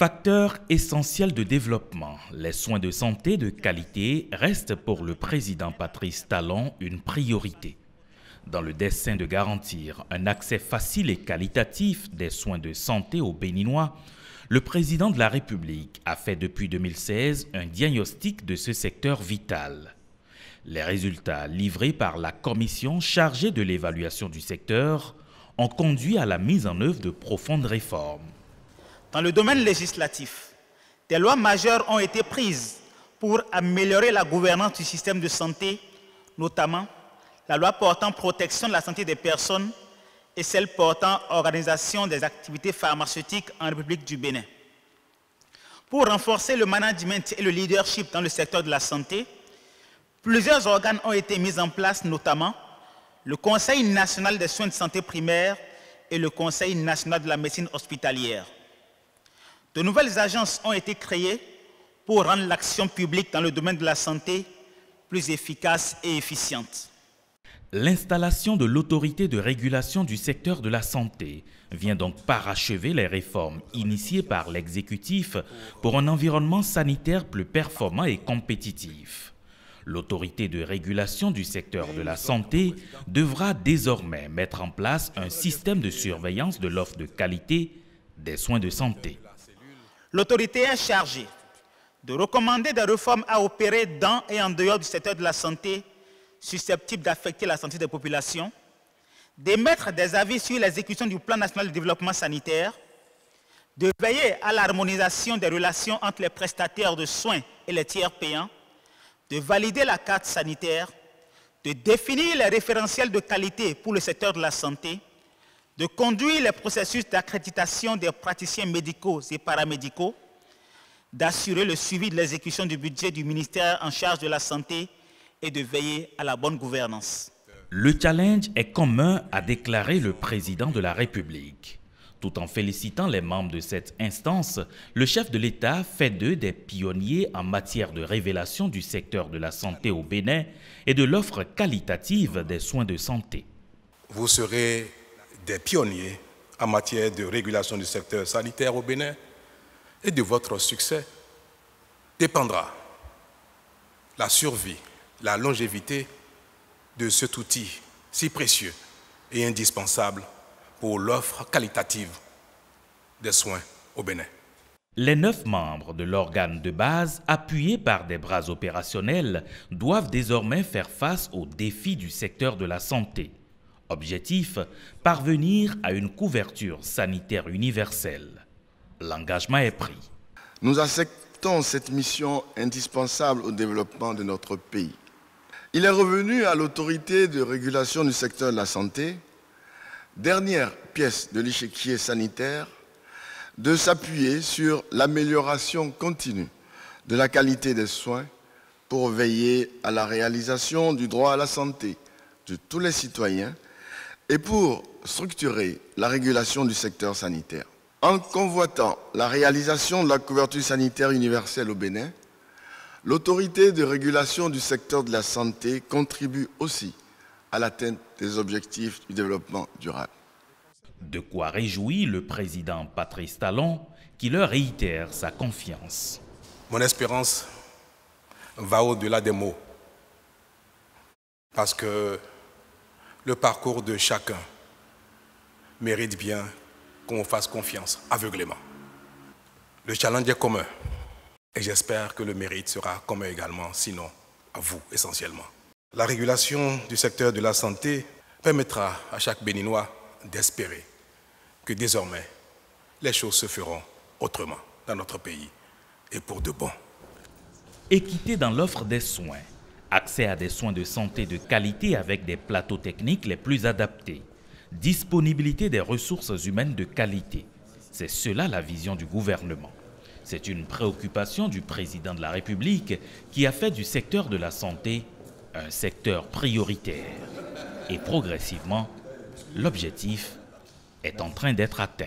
Facteur essentiel de développement, les soins de santé de qualité restent pour le président Patrice Talon une priorité. Dans le dessein de garantir un accès facile et qualitatif des soins de santé aux Béninois, le président de la République a fait depuis 2016 un diagnostic de ce secteur vital. Les résultats livrés par la commission chargée de l'évaluation du secteur ont conduit à la mise en œuvre de profondes réformes. Dans le domaine législatif, des lois majeures ont été prises pour améliorer la gouvernance du système de santé, notamment la loi portant protection de la santé des personnes et celle portant organisation des activités pharmaceutiques en République du Bénin. Pour renforcer le management et le leadership dans le secteur de la santé, plusieurs organes ont été mis en place, notamment le Conseil national des soins de santé primaires et le Conseil national de la médecine hospitalière. De nouvelles agences ont été créées pour rendre l'action publique dans le domaine de la santé plus efficace et efficiente. L'installation de l'autorité de régulation du secteur de la santé vient donc parachever les réformes initiées par l'exécutif pour un environnement sanitaire plus performant et compétitif. L'autorité de régulation du secteur de la santé devra désormais mettre en place un système de surveillance de l'offre de qualité des soins de santé. L'autorité est chargée de recommander des réformes à opérer dans et en dehors du secteur de la santé susceptibles d'affecter la santé des populations, d'émettre des avis sur l'exécution du plan national de développement sanitaire, de veiller à l'harmonisation des relations entre les prestataires de soins et les tiers payants, de valider la carte sanitaire, de définir les référentiels de qualité pour le secteur de la santé, de conduire les processus d'accréditation des praticiens médicaux et paramédicaux, d'assurer le suivi de l'exécution du budget du ministère en charge de la santé et de veiller à la bonne gouvernance. Le challenge est commun, a déclaré le président de la République. Tout en félicitant les membres de cette instance, le chef de l'État fait d'eux des pionniers en matière de révélation du secteur de la santé au Bénin et de l'offre qualitative des soins de santé. Vous serez des pionniers en matière de régulation du secteur sanitaire au Bénin et de votre succès dépendra la survie, la longévité de cet outil si précieux et indispensable pour l'offre qualitative des soins au Bénin. Les 9 membres de l'organe de base, appuyés par des bras opérationnels, doivent désormais faire face aux défis du secteur de la santé. Objectif, parvenir à une couverture sanitaire universelle. L'engagement est pris. Nous acceptons cette mission indispensable au développement de notre pays. Il est revenu à l'autorité de régulation du secteur de la santé, dernière pièce de l'échiquier sanitaire, de s'appuyer sur l'amélioration continue de la qualité des soins pour veiller à la réalisation du droit à la santé de tous les citoyens et pour structurer la régulation du secteur sanitaire. En convoitant la réalisation de la couverture sanitaire universelle au Bénin, l'autorité de régulation du secteur de la santé contribue aussi à l'atteinte des objectifs du développement durable. De quoi réjouit le président Patrice Talon, qui leur réitère sa confiance. Mon espérance va au-delà des mots, parce que le parcours de chacun mérite bien qu'on fasse confiance aveuglément. Le challenge est commun et j'espère que le mérite sera commun également, sinon à vous essentiellement. La régulation du secteur de la santé permettra à chaque Béninois d'espérer que désormais les choses se feront autrement dans notre pays et pour de bon. Équité dans l'offre des soins. Accès à des soins de santé de qualité avec des plateaux techniques les plus adaptés. Disponibilité des ressources humaines de qualité. C'est cela la vision du gouvernement. C'est une préoccupation du président de la République qui a fait du secteur de la santé un secteur prioritaire. Et progressivement, l'objectif est en train d'être atteint.